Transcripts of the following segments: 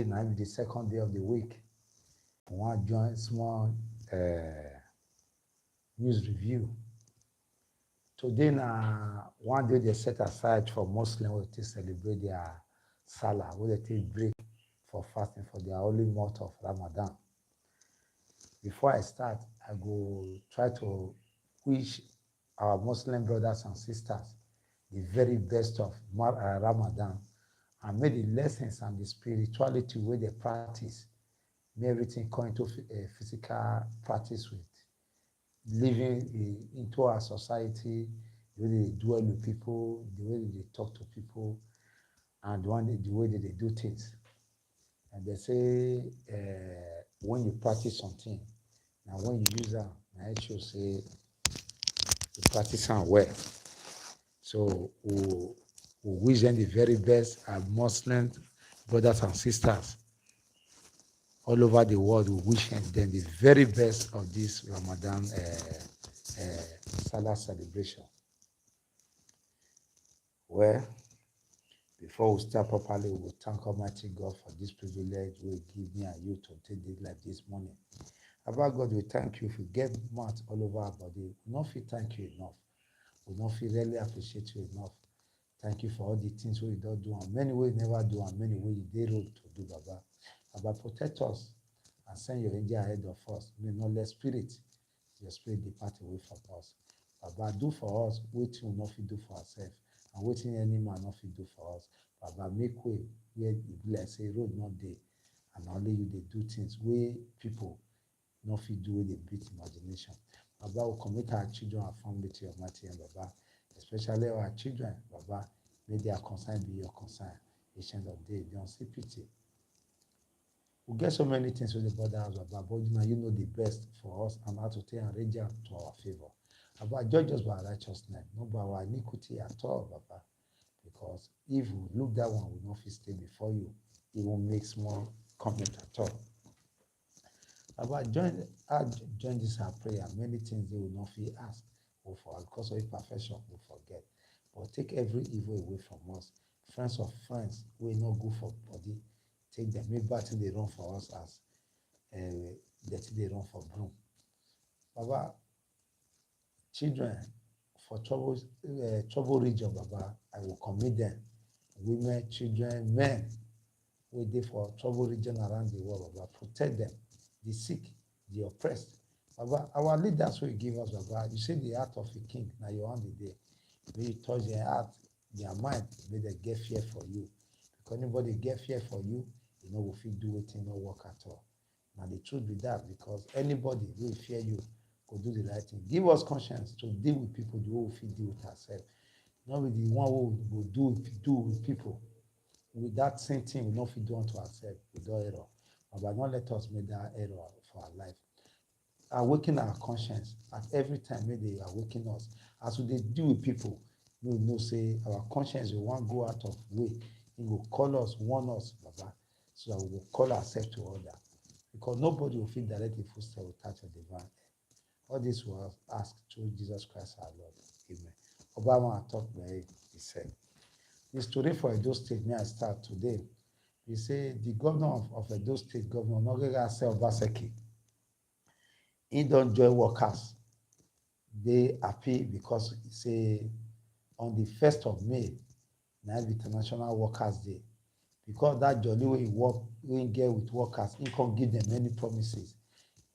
Now the second day of the week. I want to join small news review. Today na one day they set aside for Muslims to celebrate their Salah, where they take break for fasting for their holy month of Ramadan. Before I start, I go try to wish our Muslim brothers and sisters the very best of Ramadan, and may the lessons and the spirituality where they practice, may everything come into physical practice with living into our society, the way they dwell with people, the way they talk to people, and the way that they do things. And they say when you practice something, now when you use them, I should say you practice them well. So we wish them the very best, our Muslim brothers and sisters all over the world. We wish them the very best of this Ramadan Salah celebration. Well, before we start properly, we will thank Almighty God for this privilege we give me and you to take this like this morning. About God, we thank you. If you get mouth all over our body, we not feel thank you enough. We not feel really appreciate you enough. Thank you for all the things we don't do, and many ways never do, and many ways they road to do, Baba. Baba, protect us and send your angel ahead of us. May not let your spirit depart away from us. Baba, do for us what we not fit do for ourselves, and what any man not fit do for us. Baba, make way where it be like say road not there, and only you they do things where people not fit do with the beat imagination. Baba, will commit our children and family to your mighty hand, Baba. Especially our children, Baba, may their concern be your concern. Ancient of day, don't see pity. We get so many things with the bother us, Baba, but you know the best for us and how to take and arrange to our favor. Baba, judge us by righteousness, not by our iniquity at all, Baba. Because if we look that one, we will not stay before you. It won't make small comment at all. Baba, join this our prayer. Many things they will not feel asked or for because of imperfection we forget. But take every evil away from us. Friends of friends, we not good for body. Take them. Maybe battle they run for us as dirty they run for broom. Baba, children for trouble region, Baba, I will commit them. Women, children, men, we there for trouble region around the world, Baba. Protect them. The sick, the oppressed. Baba, our leaders will give us, Baba. You say the heart of a king, now you on the day. May you touch their heart, their mind, may they get fear for you. Because anybody get fear for you, you know, if you do it, no work at all. Now the truth be that, because anybody will fear you, go do the right thing. Give us conscience to deal with people the way we deal with ourselves. Not with the one who will do with people. With that same thing, we not fit do unto ourselves without error. But not let us make that error for our life. Awaken our conscience at every time may they awaken us. As we deal with people, we know say our conscience will want go out of way. It will call us, warn us, Baba, so that we will call ourselves to order. Because nobody will feel directly footstep without a divine. All this was asked through Jesus Christ our Lord. Amen. Obama talked very, he said. The story for Edo State, may I start today. He say the governor of Edo State, Governor Nogega Obaseki, he don't join workers. They happy because he say on the 1st of May, now International Workers' Day. Because that jolly way he get with workers, he can't give them many promises.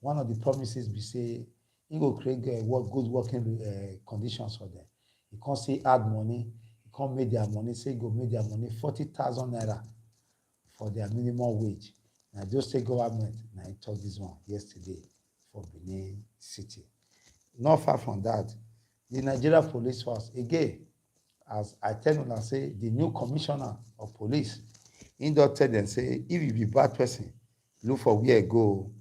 One of the promises be say he go create good working conditions for them. He can't say add money, he can't make their money, say go make their money 40,000 naira for their minimum wage. Now just say government, now I talked this one yesterday for Benin City. Not far from that, the Nigeria Police Force, again, as I tell you, I say the new commissioner of police, he don't tell them, say, if you be bad person, look for where you go.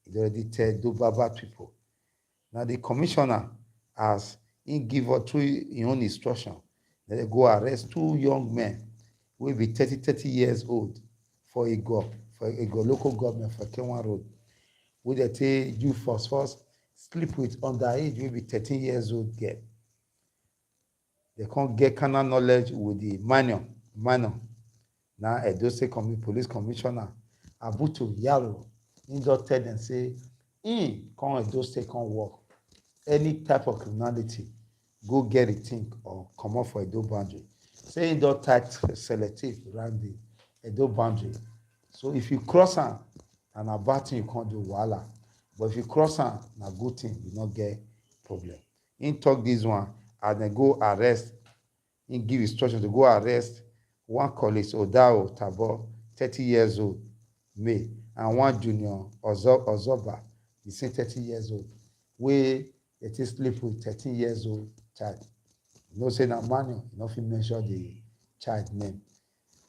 He already tell do bad people. Now the commissioner, as he give her through his own instruction, they go arrest 2 young men who will be 30 years old for a local government for Kenwan Road. Who they take you first sleep with underage will be 13 years old girl. They can't get carnal knowledge with the minor. Now Edo State Police Commissioner Abuto Yaro, he don tell them say, come Edo State come work. Any type of criminality, go get a thing or come off for Edo boundary. Say he don tight selective around the Edo boundary. So if you cross am, and na bad thing you can't do wahala. But if you cross am, na good thing, you not get problem. He talk this one, and then go arrest. He give instruction to go arrest one colleague, Odao Tabo, 30 years old, May, and one junior, Ozoba, the same 30 years old, where it is sleep with 13 years old child. You know, say na manual, you know, if you mention the child name.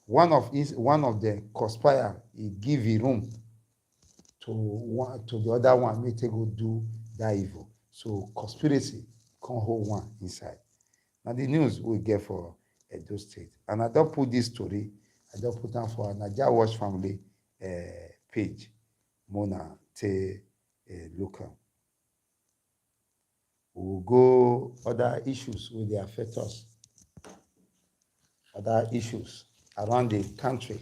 One of the conspire, he give a room to the other one, may take go do that evil. So conspiracy can't hold one inside. Now the news we get for Edo State. And I don't put this story, I don't put down for NAIJA Watch Family page. Mona te look am. We'll go other issues where they affect us. Other issues around the country.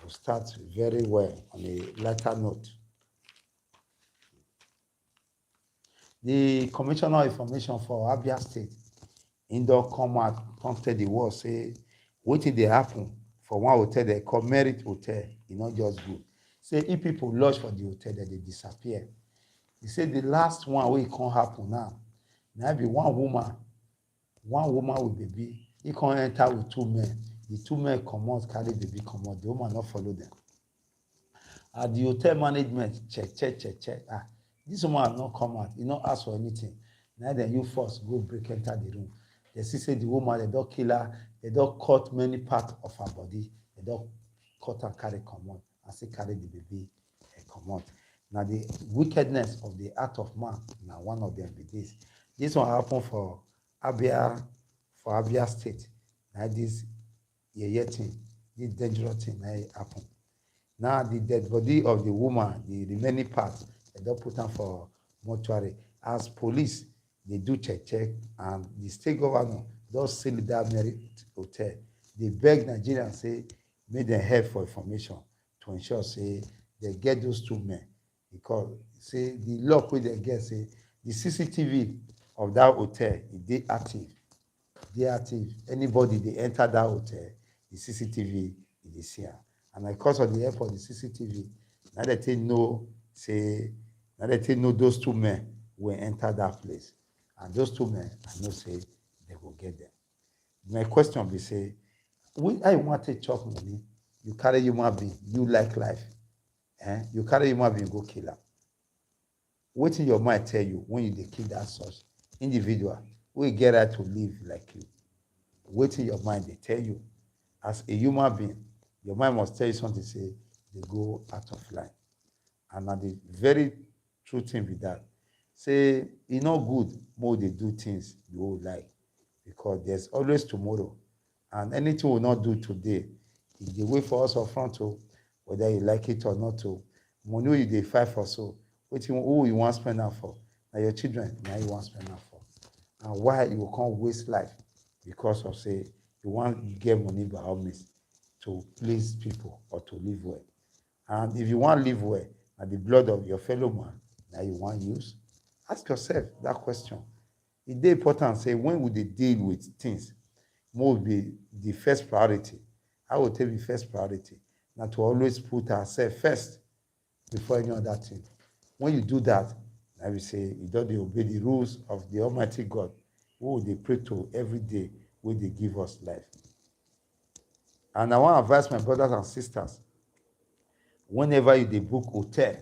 We'll start very well on a lighter note. The Commissioner of Information for Abia State, in don come out, prompted the world, say, wetin dey happen for one hotel they call Merit Hotel, e not just good. Say, if people lodge for the hotel, that they disappear. He said the last one wey can't happen now, now be one woman with baby, he can't enter with two men. The two men comot, carry baby comot, the woman not follow them. At the hotel management, check. This woman not come out, he not ask for anything. Now then you first go break, enter the room. They see say the woman, they don't kill her, they don't cut many parts of her body, they don't cut and carry comot, and say carry the baby and comot. Now the wickedness of the heart of man, now one of them be this. This one happen for Abia State. Now this thing, this dangerous thing now happen. Now the dead body of the woman, the remaining parts, they don't put them for mortuary. As police, they do check, and the state governor does seal that Merit Hotel. They beg Nigerians, say, make them help for information to ensure, say, they get those two men. Because, say, the law wey they get, say, the CCTV of that hotel, they active. Anybody, they enter that hotel, the CCTV, they see am. And because of the help of the CCTV, now they know those two men will enter that place. And those two men, I know say they will get them. My question be say, I want to chop money. You carry human being, you like life. You carry human being, go kill them. What in your mind tell you when you kill that such individual, we get right to live like you. What in your mind they tell you, as a human being, your mind must tell you something, say they go out of line. And now the very true thing be that. Say, it's not good more they do things you will like, because there's always tomorrow. And anything we'll not do today, if they wait for us up front to, whether you like it or not to, money they fight for, so who you want to spend that for? Now your children, now you want to spend that for. And why you can't waste life? Because of, say, you want to get money by all means to please people or to live well. And if you want to live well, and the blood of your fellow man, now you want to use, ask yourself that question. It's important, say, when would they deal with things? More will be the first priority. I will take the first priority. Now to always put ourselves first before any other thing. When you do that, I will say, you don't obey the rules of the Almighty God, who they pray to every day when they give us life. And I want to advise my brothers and sisters, whenever you book hotel,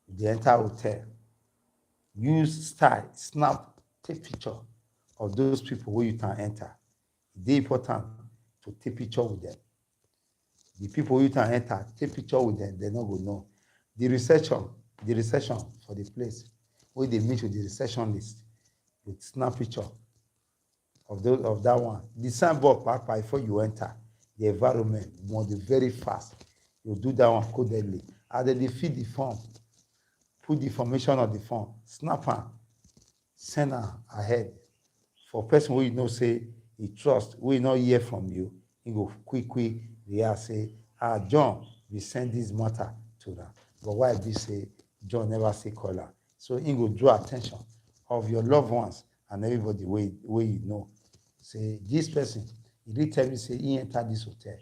the entire hotel, use style, snap, take picture of those people who you can enter. It's important to take picture with them. The people you can enter, take picture with them, they not go know. The reception for the place, where they meet with the receptionist, you snap picture of that one. The signboard before you enter, the environment must be very fast. You do that one codedly. And then they fill the form, put the information on the form, snap am, send am ahead. For person who you know say he trust, who you not hear from you, he go quick react, say, John, we send this matter to them. But why be say John never say call her? So he go draw attention of your loved ones and everybody where you know. Say this person, he did tell me say he entered this hotel.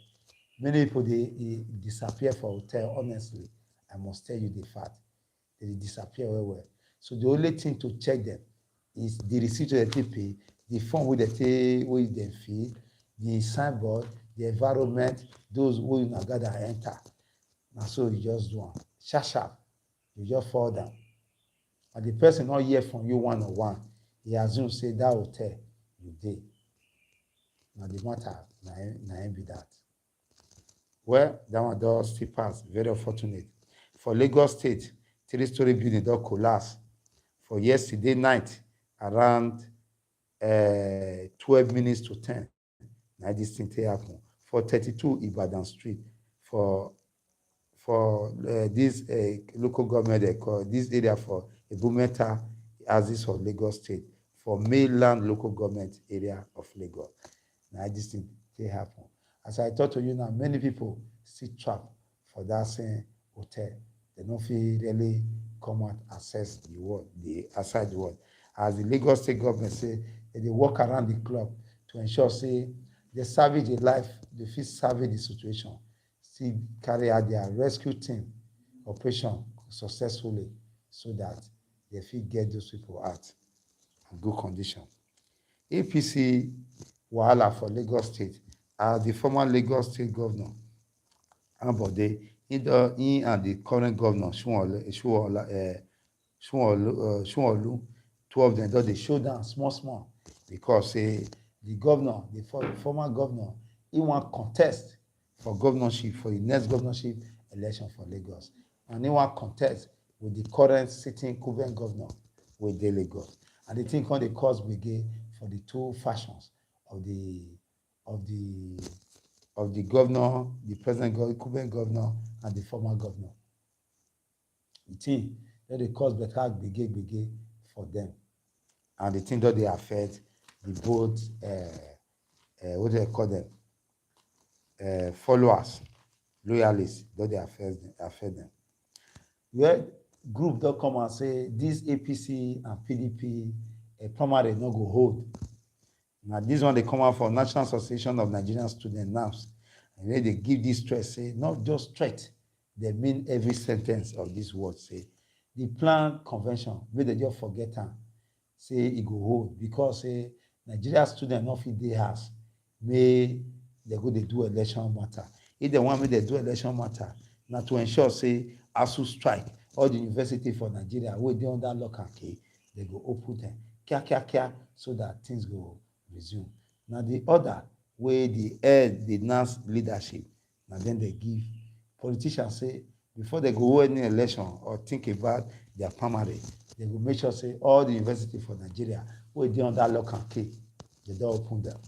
Many people they disappear for hotel. Honestly, I must tell you the fact. They disappear well. So the only thing to check them is the receipt that they pay, the form where they fill, the signboard, the environment, those who you gather enter. And so you just do one. Sharp. You just fall down. And the person not hear from you one-on-one. He assumes say that hotel you did. Now the matter, now be that. Well, that one does still pass. Very unfortunate. For Lagos State, 3-story building don't collapse. For yesterday night, around 12 minutes to 10. Now this thing happen. For 32 Ibadan Street, for this local government, they call this area for Ebumeta, Axis of Lagos State, for mainland local government area of Lagos. Now this thing happen. As I talk to you now, many people still trapped for that same hotel. They don't feel really come out access the world, outside the world. As the Lagos State government say, they walk around the club to ensure say they salvage the life, they feel salvage the situation, still carry out their rescue team operation successfully so that they feel get those people out in good condition. APC wahala for Lagos State, as the former Lagos State governor, Ambode, he and the current governor, Shunolu, two of them, they show down small, because the governor, the former governor, he want contest for governorship, for the next governorship election for Lagos. And he want contest with the current sitting Cuban governor with the Lagos. And they think on the cause begin for the two factions of the governor, the present Cuban governor, and the former governor. The thing that they cause better begin for them. And the thing that they affect the both, what do they call them? Followers, loyalists, that they affect them. Where group don't come and say this APC and PDP primary no go hold. Now this one they come out from National Association of Nigerian Students NAMS. And when they give this stress, say not just threat, they mean every sentence of this word. Say the planned convention, may they just forget them. Say it go hold because say Nigerian students not fit their house. May they go they do election matter. If they want me they do election matter, now to ensure say ASU strike all the university for Nigeria where they under lock and key, they go open them kia so that things go resume. Now the other way the NAS leadership, now then they give politicians say before they go any election or think about their primary, they will make sure say all the university for Nigeria where they under lock and key, they don't open them.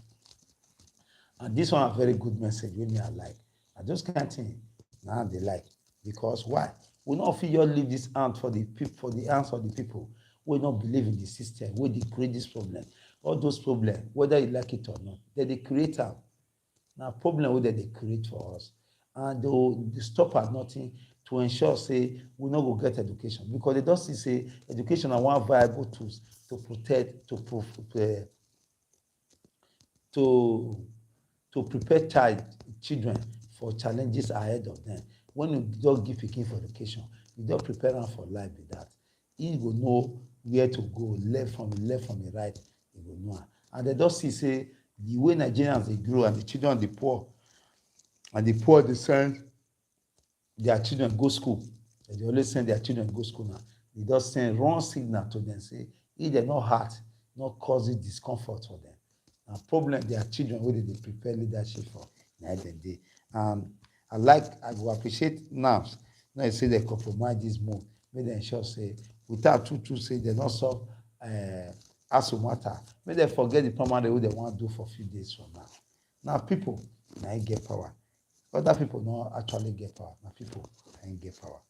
And this one a very good message when I like. I just can't think now they like. Because why? We not feel leave this hand for the people, for the hands of the people. We not believe in the system. We create this problem. All those problems, whether you like it or not, they create them. Now problem whether they create for us. And they stop at nothing to ensure say we not go get education. Because they don't see say education are one viable tools to protect, to prepare children for challenges ahead of them. When you don't give pikin for education, you don't prepare them for life with that. He will know where to go, left from the right, he will know. And they don't see say the way Nigerians they grow and the children of the poor, and the poor they send their children go school. They always send their children go school now. They just send wrong signal to them, say if they're not hurt, not causing discomfort for them. And problem their children whether they prepare leadership for night and day. I will appreciate now I say they compromise this move, may they ensure say without two say they not solve ASU matter. May they forget the primary what they want to do for a few days from now. Now people now get power. Other people don't actually get power. Now people ain't get power.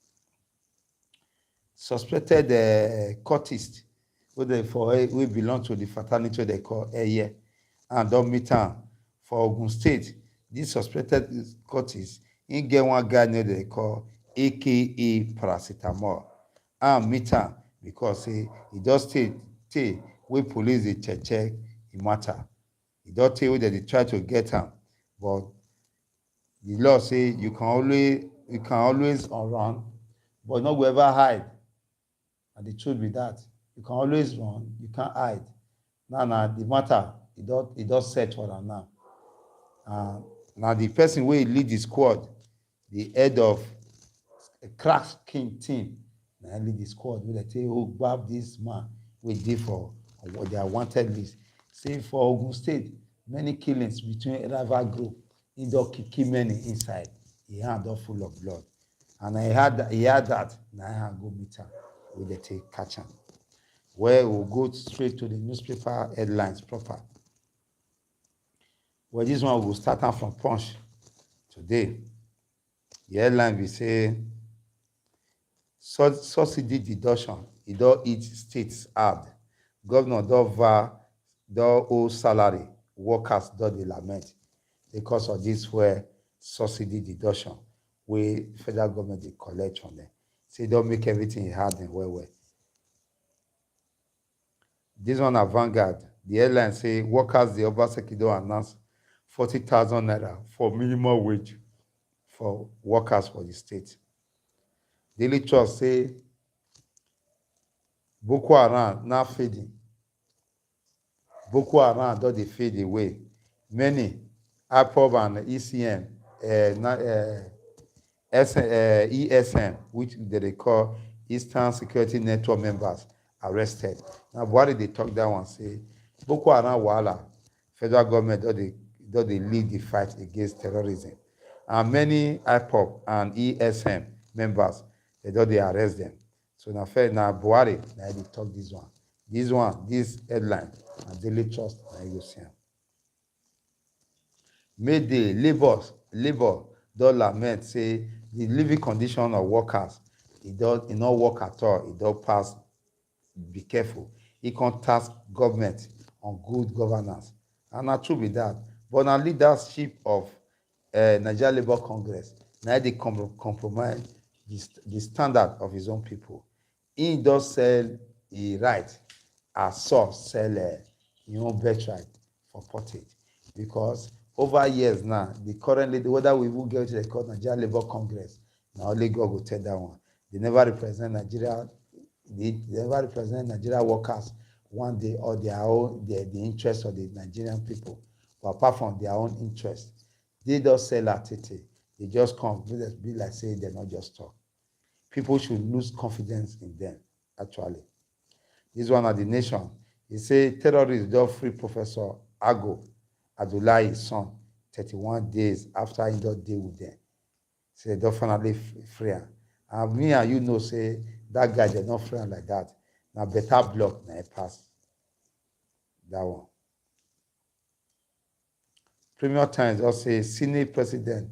Suspected cultist we belong to the fraternity they call NIGERIAN and don't meet for Ogun State. This suspected cultist He get one guy named they call AKA paracetamol. And meet am because he just stay wey police dey check the matter. He don tey wey dem dey try to get am, but the law say you can always run, but no go ever hide. And the truth be that you can always run, you can't hide. Now the matter it don set for am now. Now the person wey lead the squad, the head of a crack king team, na him lead the squad wey dem say oh gbab this man wey dey for their wanted list. Say for Ogun State, many killings between rival group, he don kill many inside. Him hand don full of blood. And he had that, na him go meet am wey dem take catch am. Well, we'll go straight to the newspaper headlines proper. Well, this one will start out from Punch today. The headline will say subsidy deduction, e don hit states hard. Governor don owe salary, workers don dey lament because of this fuel subsidy deduction wey federal government dey collect from them. Say e don make everything hard and well. This one na Vanguard. The headline say workers dey Obaseki don announce 40,000 naira for minimum wage for workers for the state. Daily Trust say Boko Haram now fading. Boko Haram don dey fade away. Many IPOB and ECM, ESN, which they call Eastern Security Network members, arrested. Now Buhari dey talk that one say Boko Haram wahala, federal government don dey lead the fight against terrorism. And many IPOB and ESM members, they don dey arrest them. So now Buhari na dey talk this one. This headline, and Daily Trust, na you go see am. Mayday, Labour don lament say the living condition of workers, e no work at all, e don pass be careful. E can task government on good governance. And na true be that. But na leadership of Nigeria Labour Congress, na dey compromise the standard of his own people. He does sell a right as source sell his own birthright for pottage. Because over years now, the current leader, whether we will get to the court Nigeria Labour Congress, now only God will tell that one. They never represent Nigeria. They never represent Nigeria workers one day or their own the interest of the Nigerian people. But apart from their own interest, they don't sell at it. They just come, be like say they're not just talk. People should lose confidence in them, actually. This one at the Nation. He say terrorists don't free Professor Ago Abdullahi's son 31 days after he don't deal with them. Say they don't finally free him. And me and you know say that guy they not free him like that. Now better block na pass that one. Premier Times also say Senate president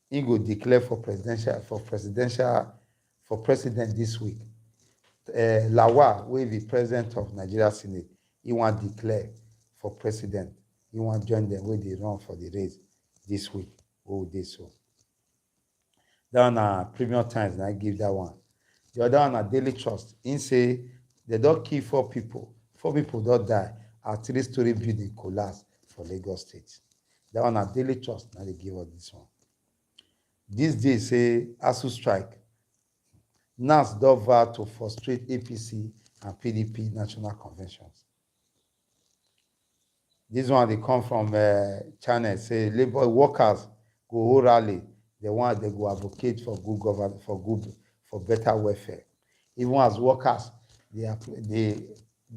he go declare for president this week. Lawal, wey be president of Nigeria Senate, he want declare for president. He want join them when they run for the race this week. Oh, this so. That one Premier Times, and I give that one. The other one Daily Trust. He say they don't kill 4 people. 4 people don't die. A 3-story building collapse for Lagos State. That one Daily Trust. Now they give us this one. This day say ASU strike. NAS don vow to frustrate APC and PDP national conventions. This one they come from China. Say labor workers go rally. They go advocate for good governance, for better welfare. Even as workers, they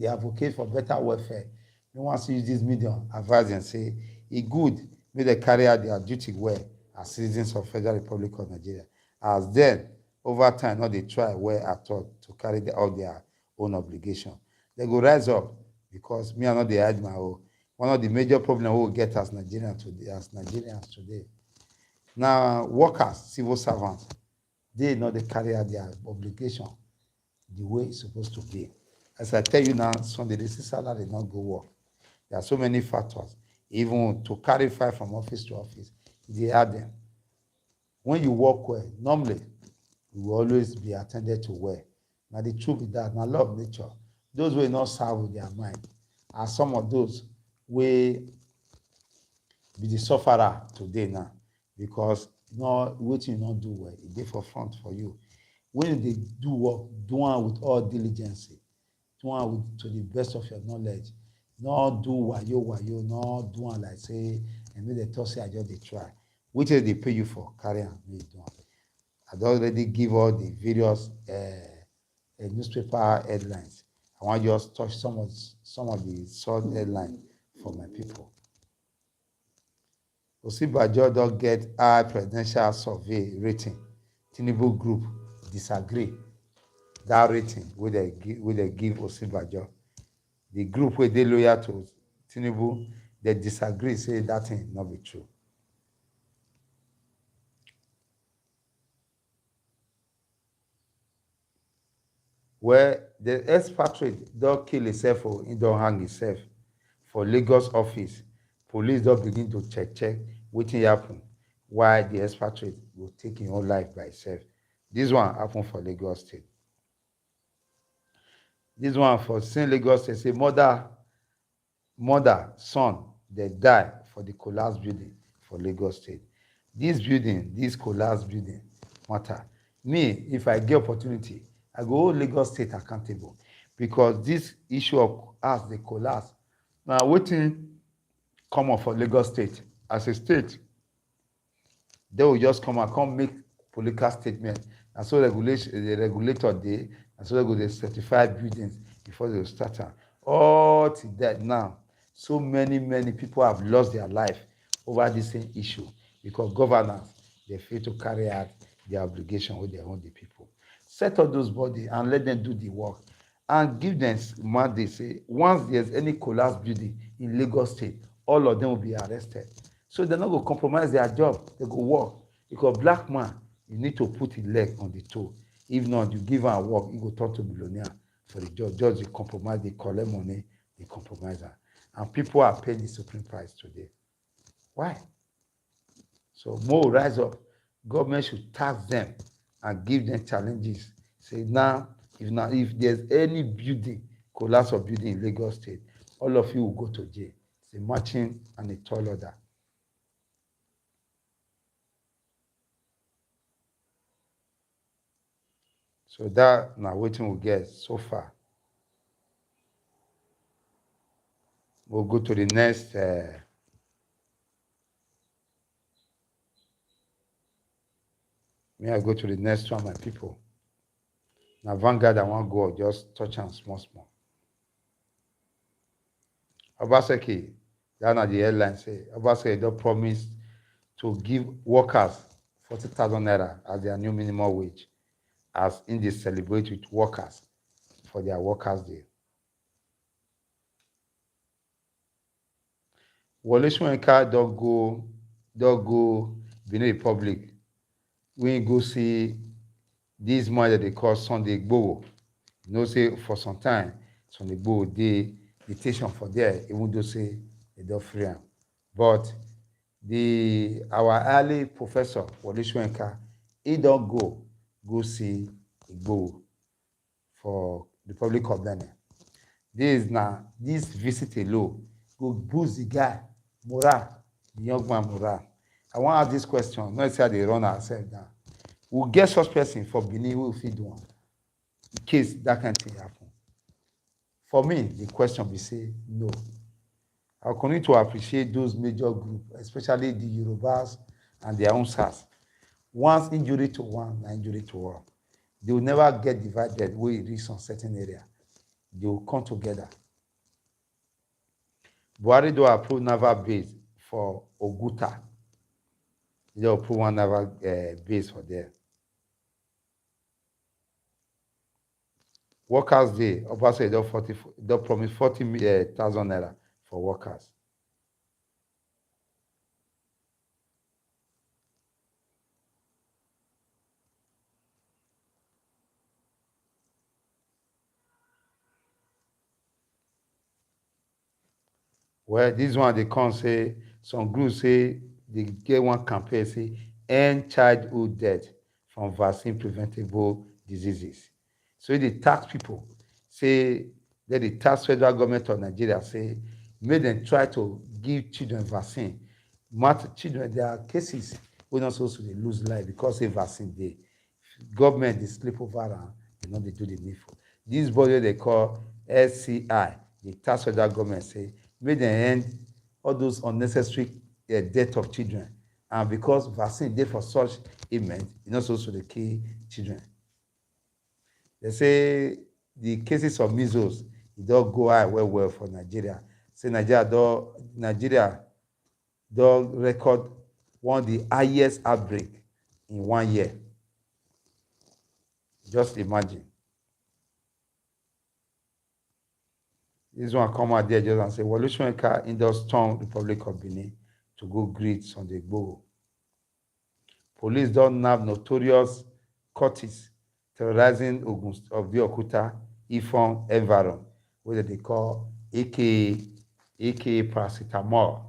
advocate for better welfare. They want to use this medium advise and say it good may they carry out their duty well as citizens of Federal Republic of Nigeria. As then, over time, now they try well at all to carry out their own obligation. They go rise up because me and not they hide my own. One of the major problems we will get as Nigerians today. Now, workers, civil servants, they know they carry out their obligation the way it's supposed to be. As I tell you now, Sunday, they see salary not go work. There are so many factors. Even to carry file from office to office, they add them. when you work well, normally you will always be attended to well. Now the truth is that, now law of nature, those will not serve with their mind are some of those wey be the sufferer today now, because no wetin you no do well, e dey for front for you. When you dey do work, do am with all diligence, do am with to the best of your knowledge. No do wayo wayo, no do am like say and make dem talk say I just dey try. Wetin dey pay you for, carry am make you do am. I don already give all the various newspaper headlines. I wan just touch some of the short headlines for my people. Osinbajo don get high presidential survey rating. Tinubu group disagree. That rating wey dem give Osinbajo. The group wey dey loyal to Tinubu, they disagree, say that thing not be true. Well, the expatriate don kill himself, or he don hang himself for Lagos office. Police don begin to check wetin happen, why the expatriate go take him own life by himself. This one happen for Lagos State. This one for same Lagos State say mother, son, they die for the collapsed building for Lagos State. This collapsed building matter. Me, if I get opportunity, I go hold Lagos State accountable, because this issue of as they collapse, now wetin common for Lagos State as a state, they will just come and come make political statement. And so the regulator dey, and so they go dey certify buildings before they will start am. All to that now, so many people have lost their life over this same issue, because governance, they fail to carry out their obligation with their own the people. Set up those bodies and let them do the work, and give them mandate. Say once there's any collapsed building in Lagos State, all of them will be arrested. So they're not going to compromise their job. They go work, because black man, you need to put his leg on the toe. If not, you give him work, he go turn to millionaire for the job. Just they compromise, they collect money, they compromise that. And people are paying the supreme price today. Why? So more rise up. Government should tax them and give them challenges. Say now, if there's any building, collapse of building in Lagos State, all of you will go to jail. It's a marching and a tall order. So that now wetin we get so far. We'll go to the next. May I go to the next one, my people? Now Vanguard, I want to go just touch on small. Obaseki, that na the headline say, Obaseki don promise to give workers 40,000 naira as their new minimum wage, as in they celebrate with workers for their Workers' Day. Wole Soyinka don go Benin Republic. We go see this man that they call Sunday Igboho. You know, say for some time, Sunday Igboho dey detention for there, even though say they don't free him. But our early professor, Wole Soyinka, he don't go see Igboho for the Republic of Benin. This visit alone go boost the guy morale, the young man morale. I want to ask this question, not say they run ourselves down. We'll get such person for Benin, we will feed one in case that kind of thing happen. For me, the question be say no. I'll continue to appreciate those major groups, especially the Yorubas and their own SARS. Once injury to one, na injury to all. They will never get divided where it reach some certain area. They will come together. Buhari do approve naval base for Oguta. They approve one naval base for there. Workers' Day, Obasa don't promise 40,000 naira for workers. Well, this one they can't say, some groups say they get one campaign, say end childhood death from vaccine preventable diseases. So they tax people, say that the tax federal government of Nigeria, say make them try to give children vaccine. Children, there are cases wey not supposed to lose life because a vaccine dey. Government dey sleep over am, they no dey do the needful. This body they call SCI, the tax federal government, say make dem end all those unnecessary death of children, and because vaccine dey for such ailment, e no supposed to dey kill children. They say the cases of measles, e don go high well for Nigeria. Say Nigeria don record one of the highest outbreak in 1 year. Just imagine. This one come out there just and say, Wolusoyinka Indus storm Republic of Benin to go greet Sunday Igboho. Police don nab notorious cultists terrorizing Ogun of Abeokuta, Ifon environ, wey they call aka paracetamol.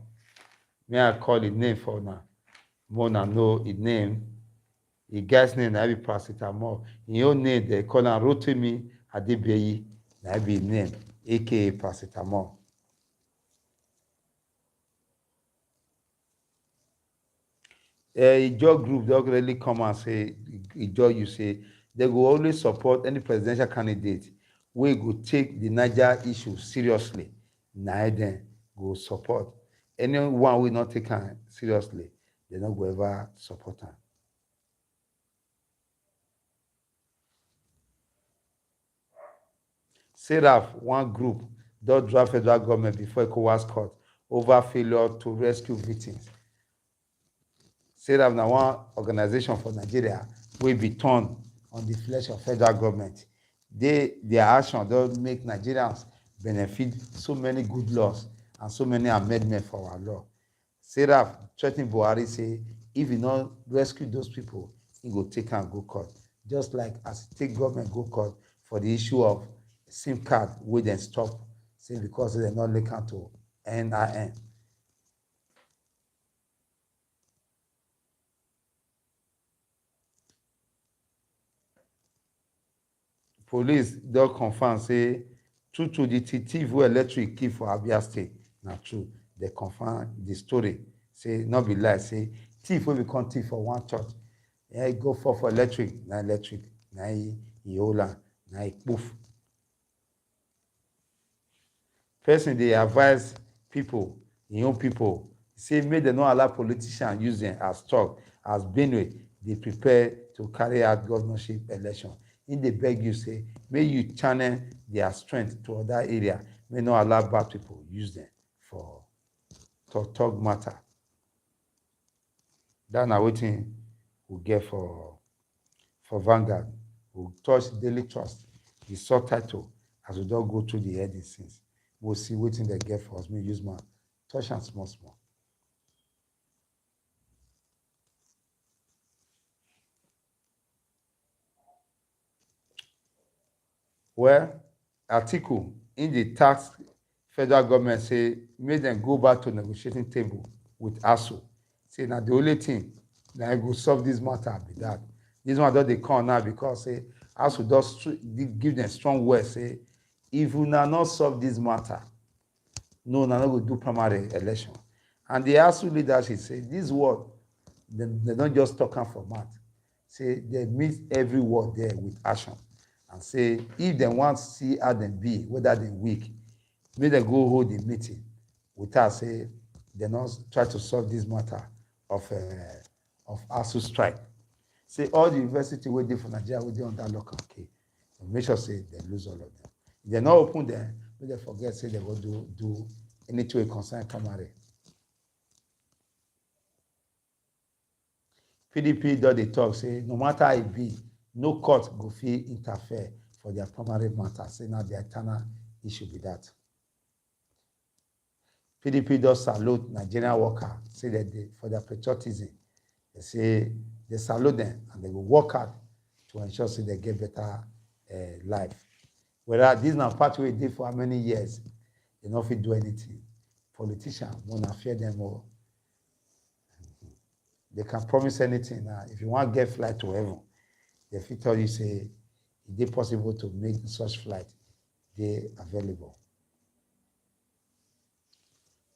May I call the name for now? Mona know his name. The guy's name na be paracetamol. His own name they call him Rotimi Adebeyi. Na be his name, aka paracetamol. Ijaw group don really come and say, Ijaw, you say they will always support any presidential candidate wey go take the Niger issue seriously. Na dem go support. Anyone wey not take am seriously, they no go ever support am. Seraph, one group, don draft federal government before ECOWAS court over failure to rescue victims. Seraph na one organization for Nigeria wey be turn on the flesh of federal government. Their action don make Nigerians benefit so many good laws and so many amendments for our law. Seraph threaten Buhari say if he not rescue those people, he go take am go court. Just like as take government go court for the issue of SIM card wey dem stop, say because they not link am to NIN. Police don confirm say true the thief wey electric kill for Abia State na true. They confirm the story, say not be lie, say thief wey become thief for one church, he go for electric, na he hold am, na he poof. Person dey advise people, young people, say make dem no allow politicians use them as talk, as Benue dey prepare to carry out governorship election. In dey beg you say make you channel their strength to other area, may not allow bad people use them for talk matter. That na wetin we get for Vanguard. We touch daily trust, the subtitle, as we don go through the heading since. We'll see wetin they get for us. Me use my touch and small. Well, article in the tax federal government say make them go back to negotiating table with ASU. Say now the only thing that go solve this matter be that. This one don dey come now because say ASU does give them strong words, say if we not solve this matter, no, na no go do primary election. And the ASU leadership say this word, they don't just talk am for mouth. Say they meet every word there with action. And say if they want to see how they be, whether they weak, may they go hold the meeting without say they not try to solve this matter of ASU strike. Say all the university wey dey for Nigeria wey dey under lock and key, make sure say they lose all of them. If they not open them, may they forget say they go do anything wey concern primary. PDP don dey talk say no matter how e be, no court go fit interfere for their primary matter. Say now the eternal issue be that. PDP does salute Nigerian workers, say that for their patriotism. They say they salute them and they will work hard to ensure say they get better life. Whereas this now party we did for how many years, they not fit do anything. Politicians wanna fear them all. They can promise anything now. If you want to get flight to heaven, they fit tell you say it is possible to make such flight they available.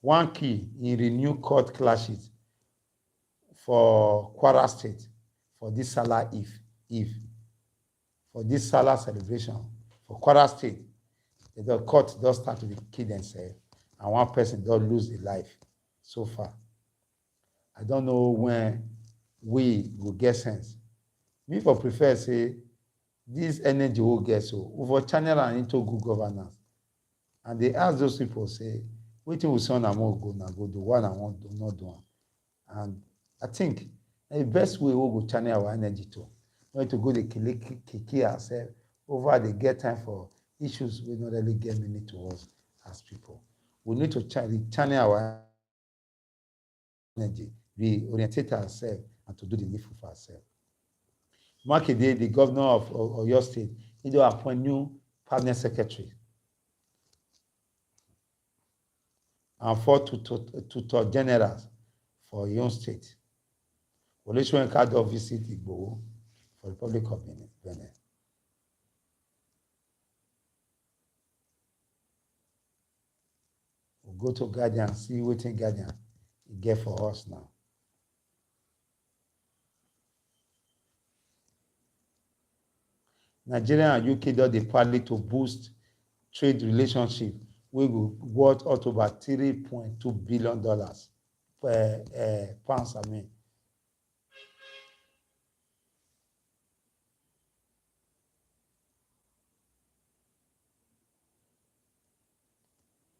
One key in renew court clashes for Kwara State for this Salah if for this Salah celebration for Kwara State, the court does start to kill themselves, and one person does lose a life so far. I don't know when we will get sense. Me for prefer say this energy will get so over channel and into good governance. And they ask those people, say, waiting with son and more go now go do one and one do not do one. And I think the best way we go channel our energy to, not to go the kiki ourselves over the get time for issues we not really get many to us as people. We need to channel our energy, reorientate ourselves, and to do the needful for ourselves. Makinde, the governor of Oyo State, he will appoint new permanent secretary and 4 tutor generals for Oyo State. Oleshoenka don visit Igboho for the Republic of Benin. We'll go to Guardian, see wetin Guardian he get for us now. Nigeria and UK don dey partly to boost trade relationship wey go worth up to about $3.2 billion pounds.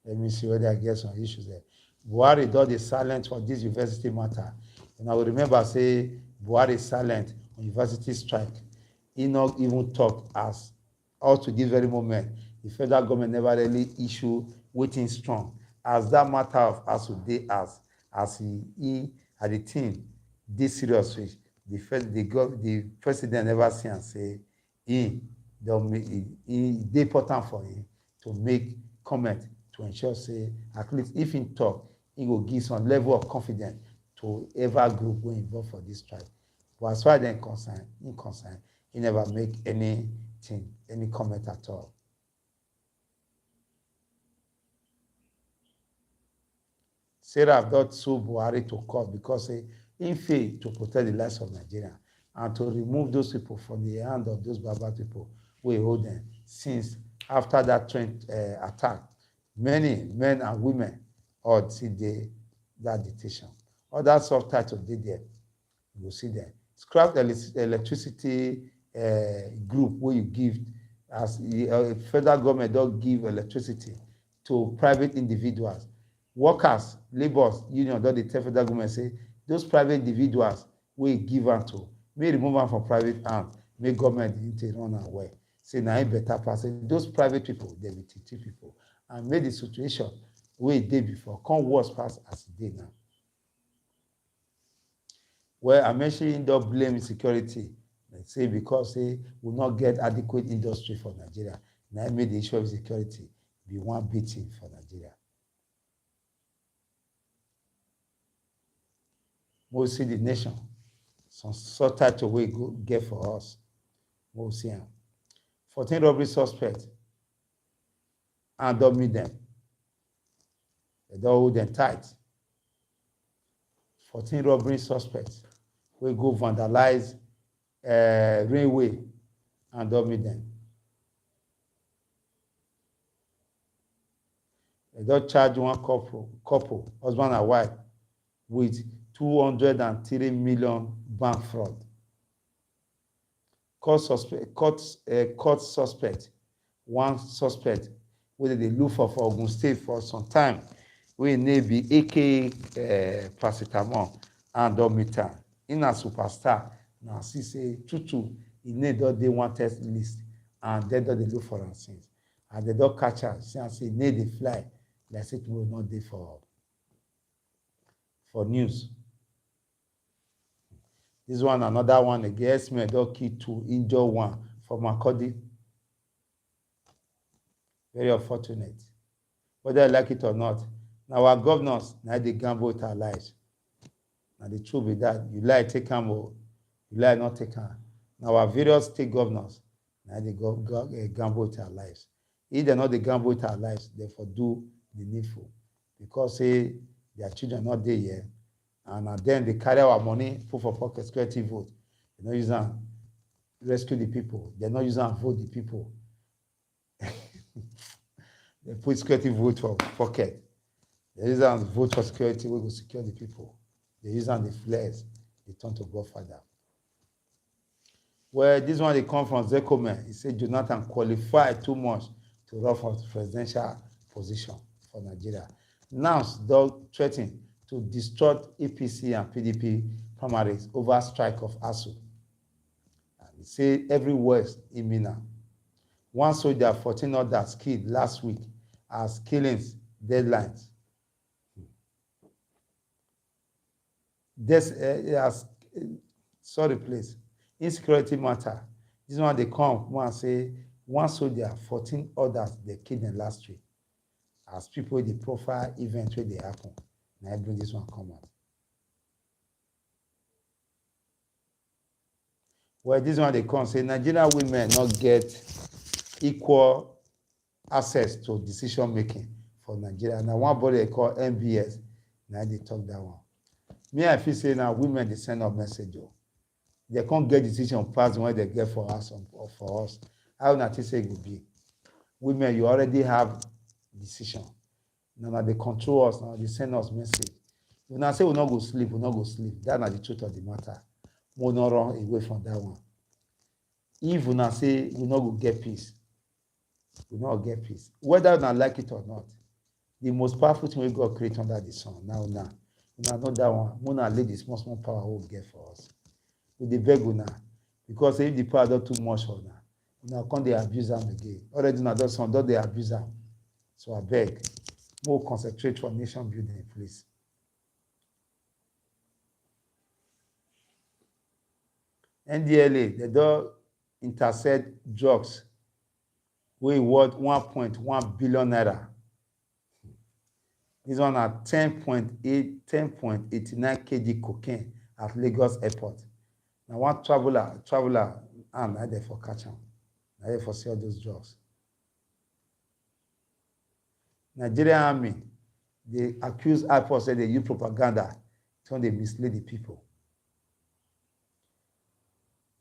Let me see whether I get some issues there. Buhari don dey silent for this university matter. And I will remember say Buhari silent on university strike. He not even talk as up to this very moment. The federal government never really issue waiting strong. As that matter of as today as he had the team this serious with the president never see and say he dey important for him to make comment to ensure say at least if he talk, he will give some level of confidence to every group wey involved for this strike. But as far as they're concerned, he never make any comment at all. Sarah got sue Buhari to court because he failed to protect the lives of Nigeria and to remove those people from the hand of those Baba people who hold them since after that attack. Many men and women all see that dictation. Other subtitles did there. You will see them. Scrap electricity group where you give as the federal government don't give electricity to private individuals. Workers, laborers, union don't they tell federal government say those private individuals will give them to may remove them from private hands, make government into run away. Say now it better pass. Those private people, they will teach people and make the situation where it did before come worse pass as it did now. Well, I mentioned don't blame security. They say because we will not get adequate industry for Nigeria. Now made the issue of security be one big thing for Nigeria. We'll see the nation. Some sort of way go get for us. We'll see them. 14 robbery suspects and don't meet them. They don't hold them tight. 14 robbery suspects will go vandalize railway and don't meet them. They don't charge one couple, husband and wife, with 203 million bank fraud. Court suspect, one suspect, whether they look for Ogun State for some time, we may be AK paracetamol and dormitan. In a superstar, now see say tutu, he need all they want test list, and then they look for them since. And they don't catch her, see and say need they fly, like say tomorrow not day for news. This one, another one, again, may don't kill 2, injure 1 for Makodi. Very unfortunate. Whether I like it or not, now our governors, now they gamble with our lives. And the truth is that you like take am or you like not take am. Now our various state governors, now they gamble with our lives. If they're not the gamble with our lives, therefore do the needful. Because say their children not there yet, and then they carry our money, put for pocket security vote. They're not using rescue the people. They're not using vote the people. They put security vote for pocket. They use vote for security, we will secure the people. They use the flares, they turn to Godfather. Well, this one they come from Zekome. He said Jonathan qualified too much to run for presidential position for Nigeria. Now, they're threatening to destroy APC and PDP primaries over strike of ASU. He said everywhere in Mina. One soldier, 14 others killed last week as killings deadlines. Sorry, please. Insecurity matter. This one they come one say one soldier, 14 others they killed them last week. As people the profile event where they happen. Now I bring this one come out. Well, this one they come say Nigerian women not get equal access to decision making for Nigeria. Now one body they call MBS. Now they talk that one. Me, I feel say now women they send a message. They can't get decision past when they get for us or for us. How not say it would be. Women, you already have decision. Now they control us, now they send us message. When I say we'll not go sleep, we'll not go sleep. That's not the truth of the matter. We'll not run away from that one. If we not say we'll not go get peace, we'll not get peace. Whether we like it or not, the most powerful thing we God create under the sun. Now. We not that one. We not lay the small power we will get for us. We dey beg una because if the power don't too much for una, una can't they abuse them again. Already now that some don't they abuse them. So I beg, more concentrate for nation building, please. NDLA, they don't intercept drugs. We worth 1.1 billion naira. This one at 10.89 kg cocaine at Lagos Airport. Now one traveler, and I there for catch him. I there for see all those drugs. Nigerian army, they accuse IPOD say they use propaganda so they mislead the people.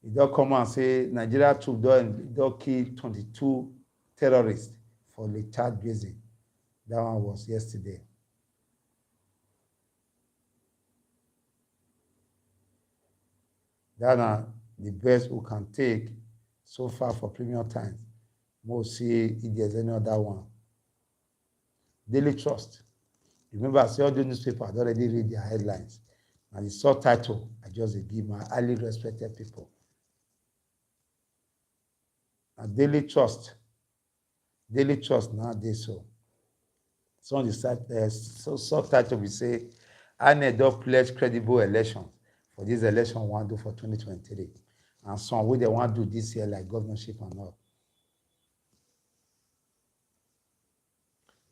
They don't come and say Nigeria troops don't kill 22 terrorists for the Chad Basin. That one was yesterday. That are the best we can take so far for premium times. We'll see if there's any other one. Daily Trust. Remember, I see all the newspapers already read their headlines. And the subtitle, I just give my highly respected people. And Daily Trust nowadays so. So on the subtitle we say, INEC don pledge credible elections for this election we want to do for 2023. And some way they want to do this year like governorship and all.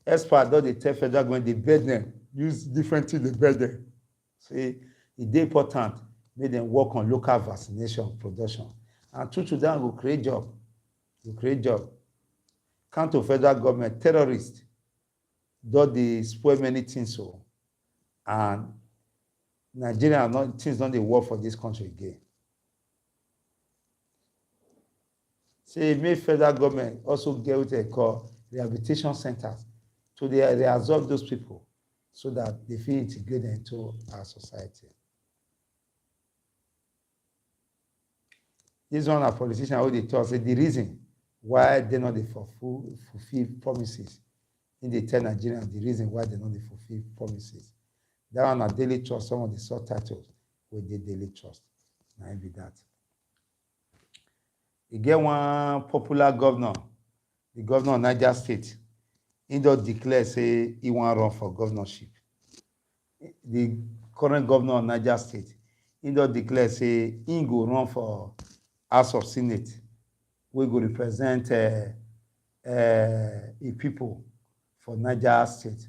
Experts don dey tell federal government dey beg them, use different things dey beg them. Say e dey important make them work on local vaccination production. And true to that go create job. Come to federal government, terrorists don dey spoil many things so. And Nigeria things don't dey work for this country again. Say make federal government also get what they call rehabilitation centers to reabsorb those people so that they feel integrated into our society. This one a politician who they talk say the reason why they not dey fulfill promises in the tell Nigerians the reason why they not dey fulfill promises. That one a Daily Trust, some of the subtitles with the Daily Trust. Now be that. You get one popular governor, the governor of Niger State. He don declare say he want run for governorship. The current governor of Niger State, he don declare say he go run for House of Senate. We go represent a people for Niger State.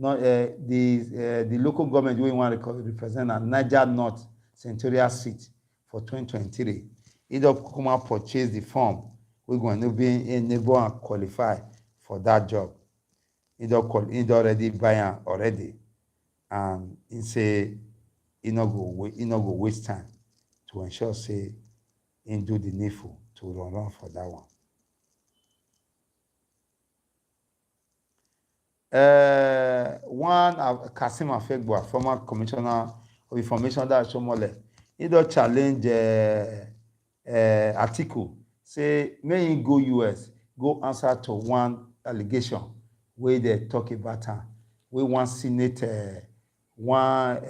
not the local government wey wan represent na Niger North senatorial seat for 2023. He don kukuma purchase the form wey go enable am qualify for that job. He don already buy am already, and he say he no go waste time to ensure say he do the needful to run for that one. One Kasim Afegbua, former commissioner of information that Shomole, he don challenge Atiku, say may he go US, go answer to one allegation where they talk about am, wey one senate, one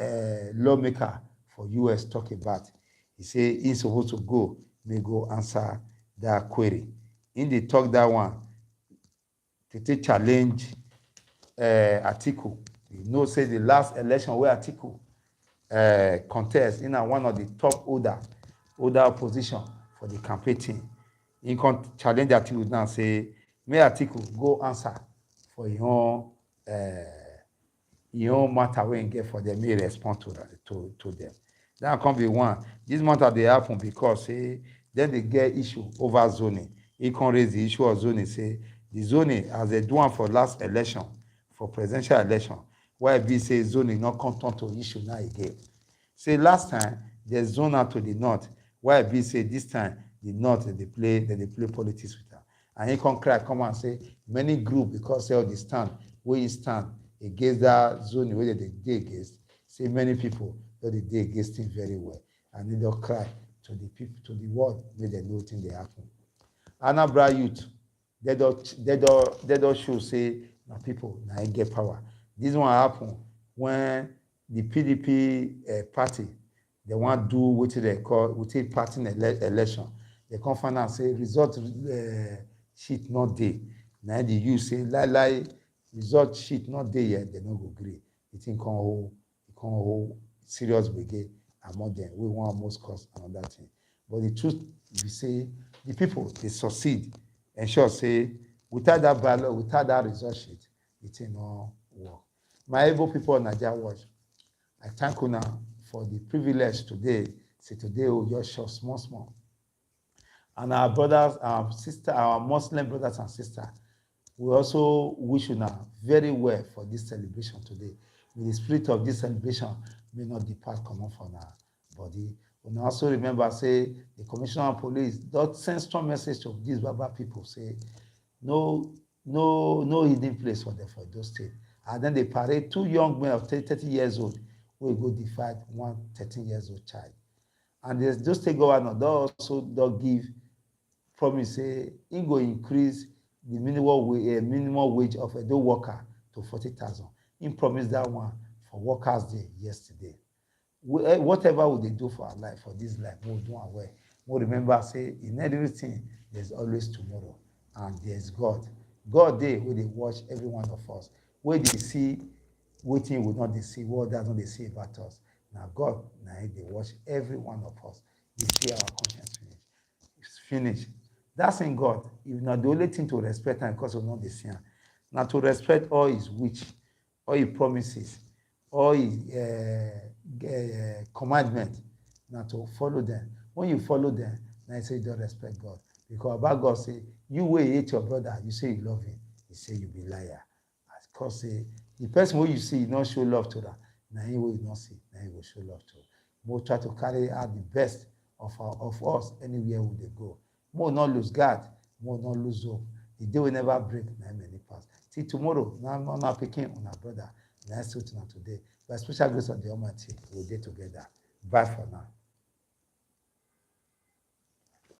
lawmaker for US talk about. He say he's supposed to go, may go answer that query. In the talk that one, to challenge Atiku. You know, say the last election where Atiku contest in one of the top older opposition for the campaign team. He can challenge Atiku now, say, may Atiku go answer for your own matter when get for them, may respond to them. That can be one. This matter they happen because say then they get issue over zoning. He can raise the issue of zoning, say the zoning as they do one for last election, for presidential election, why be say zoning not come to issue now again. Say last time they zone out to the north, why be say this time the north they play politics with her. And he come and say many group because say all the stand where you stand against that zoning where they dey against, say many people that they dey against him very well, and they don't cry to the people, to the world where they know things they happen. Anambra youth, they don't show say na people na get power. This one happen when the PDP party they want do what they call within party election. They come find out say result sheet not there. Now the youth say lie result sheet not there yet. They don't go agree. It can hold serious brigade among them. We want almost cause another thing. But the truth we say the people they succeed. Ensure say without that ballot, without that result sheet, it ain't no work. My able people on Nigeria watch, I thank you now for the privilege today. Say today we just show small. And our brothers, our sisters, our Muslim brothers and sisters, we also wish you now very well for this celebration today. May the spirit of this celebration may not depart common from our body. We also remember, say, the Commissioner of Police don't send strong message to these Baba people, say, no hidden place for them for those states. And then they parade 2 young men of 30 years old who go defy one 13 years old child. And there's just a governor that also don't give promise, say, he go increase the minimum wage of a worker to 40,000. He promised that one for Workers' Day yesterday. Whatever would they do for our life, for this life, we'll do our way. We'll remember, say, in everything, there's always tomorrow. And there's God. God there where they watch every one of us. Where they see, waiting will not they see, what doesn't they see about us. Now God, now they watch every one of us. They see our conscience finish. It's finished. That's in God. If not the only thing to respect and because of not the sin. Now to respect all his wish, all his promises, all his commandments, now to follow them. When you follow them, now you say you don't respect God. Because about God say, you will hate your brother, you say you love him. He say you be liar. Because say, the person who you see, you not show love to that. Now he will not see, now he will show love to. We'll try to carry out the best of us anywhere we they go. More not lose God, more not lose hope. The day will never break, now many pass. See tomorrow, now not picking on our brother. Nice to today. By special grace of the Almighty, we'll be together. Bye for now.